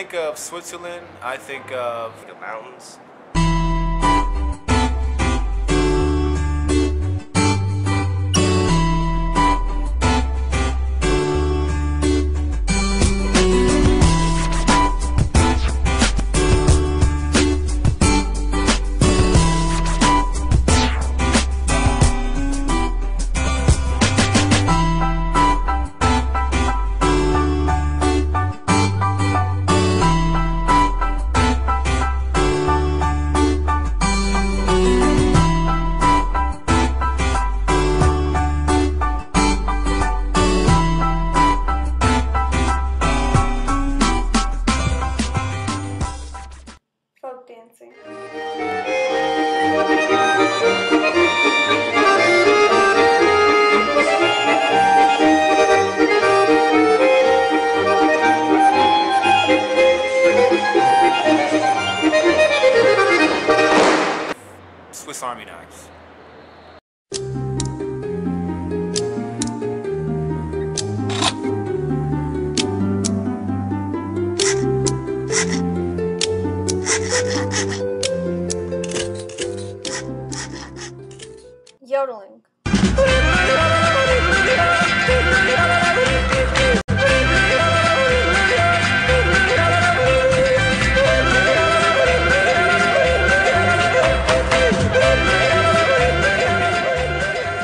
think of Switzerland, I think of The mountains. Folk dancing. Swiss Army knives. Yodeling.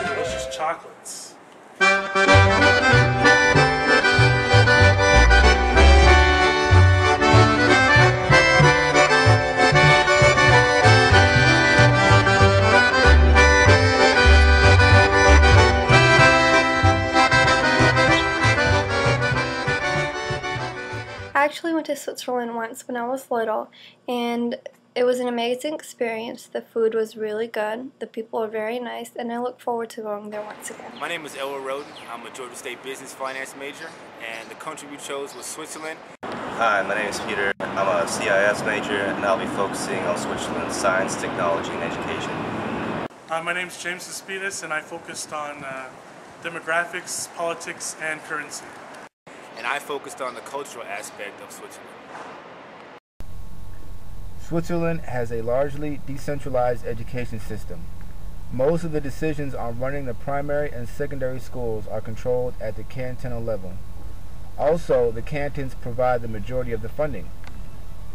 Delicious chocolates. I actually went to Switzerland once when I was little, and it was an amazing experience. The food was really good, the people are very nice, and I look forward to going there once again. My name is Elwood Roden. I'm a Georgia State Business Finance major, and the country we chose was Switzerland. Hi, my name is Peter. I'm a CIS major, and I'll be focusing on Switzerland's science, technology, and education. My name is James Cespedes, and I focused on demographics, politics, and currency. And I focused on the cultural aspect of Switzerland. Switzerland has a largely decentralized education system. Most of the decisions on running the primary and secondary schools are controlled at the cantonal level. Also, the cantons provide the majority of the funding.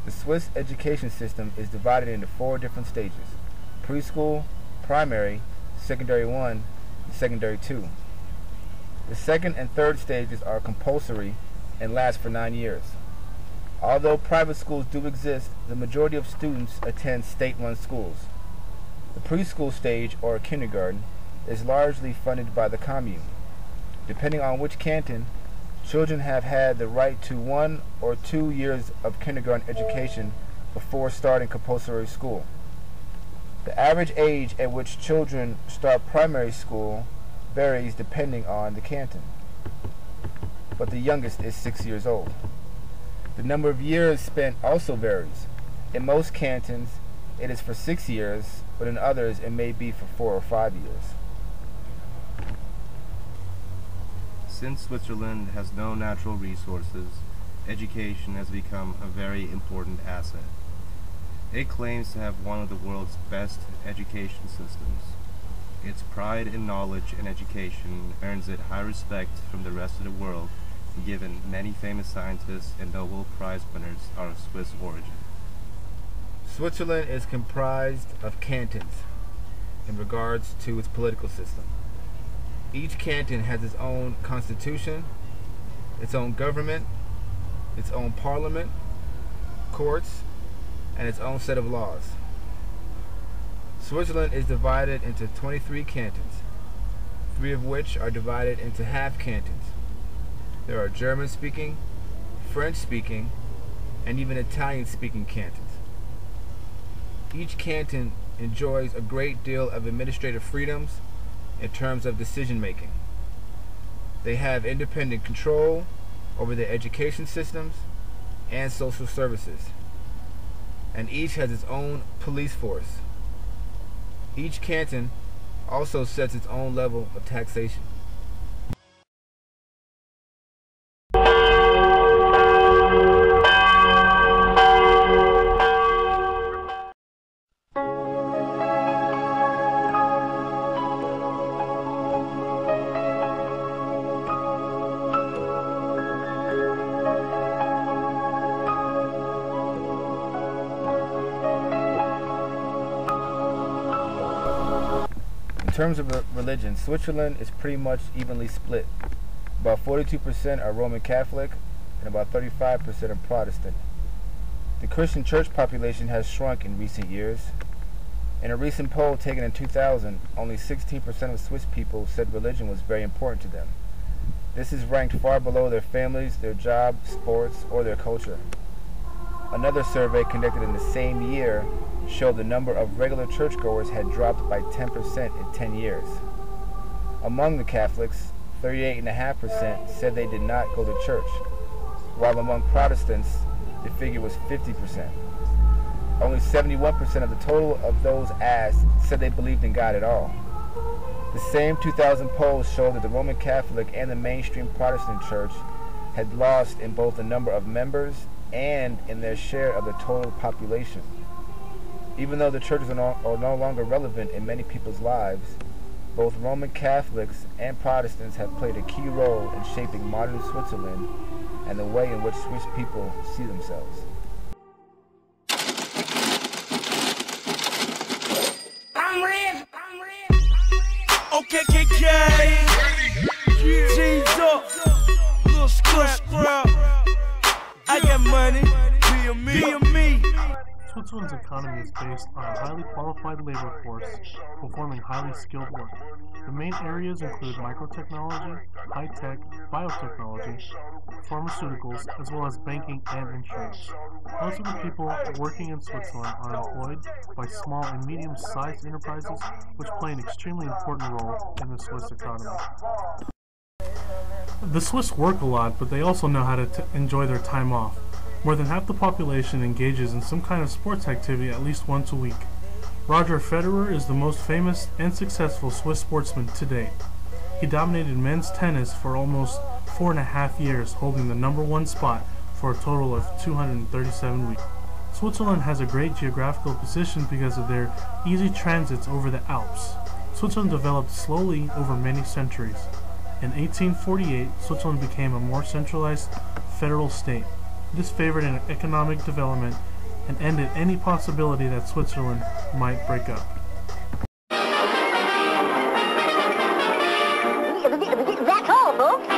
The Swiss education system is divided into 4 different stages: preschool, primary, secondary 1, and secondary 2. The second and third stages are compulsory and last for 9 years. Although private schools do exist, the majority of students attend state-run schools. The preschool stage, or kindergarten, is largely funded by the commune. Depending on which canton, children have had the right to 1 or 2 years of kindergarten education before starting compulsory school. The average age at which children start primary school varies depending on the canton, but the youngest is 6 years old. The number of years spent also varies. In most cantons, it is for 6 years, but in others, it may be for 4 or 5 years. Since Switzerland has no natural resources, education has become a very important asset. It claims to have one of the world's best education systems. Its pride in knowledge and education earns it high respect from the rest of the world, given many famous scientists and Nobel Prize winners are of Swiss origin. Switzerland is comprised of cantons in regards to its political system. Each canton has its own constitution, its own government, its own parliament, courts, and its own set of laws. Switzerland is divided into 23 cantons, 3 of which are divided into half cantons. There are German-speaking, French-speaking, and even Italian-speaking cantons. Each canton enjoys a great deal of administrative freedoms in terms of decision-making. They have independent control over their education systems and social services, and each has its own police force. Each canton also sets its own level of taxation. terms of religion, Switzerland is pretty much evenly split. About 42% are Roman Catholic and about 35% are Protestant. The Christian church population has shrunk in recent years. In a recent poll taken in 2000, only 16% of Swiss people said religion was very important to them. This is ranked far below their families, their job, sports, or their culture. Another survey conducted in the same year showed the number of regular churchgoers had dropped by 10% in 10 years. Among the Catholics, 38.5% said they did not go to church, while among Protestants, the figure was 50%. Only 71% of the total of those asked said they believed in God at all. The same 2000 polls showed that the Roman Catholic and the mainstream Protestant church had lost in both the number of members and in their share of the total population. Even though the churches are no longer relevant in many people's lives, both Roman Catholics and Protestants have played a key role in shaping modern Switzerland and the way in which Swiss people see themselves. Okay, G's up, little scrap. I got money, be a me. Switzerland's economy is based on a highly qualified labor force performing highly skilled work. The main areas include microtechnology, high-tech, biotechnology, pharmaceuticals, as well as banking and insurance. Most of the people working in Switzerland are employed by small and medium-sized enterprises, which play an extremely important role in the Swiss economy. The Swiss work a lot, but they also know how to enjoy their time off. More than half the population engages in some kind of sports activity at least once a week. Roger Federer is the most famous and successful Swiss sportsman to date. He dominated men's tennis for almost 4.5 years, holding the #1 spot for a total of 237 weeks. Switzerland has a great geographical position because of their easy transits over the Alps. Switzerland developed slowly over many centuries. In 1848, Switzerland became a more centralized federal state. This favored an economic development and ended any possibility that Switzerland might break up. That's all, folks.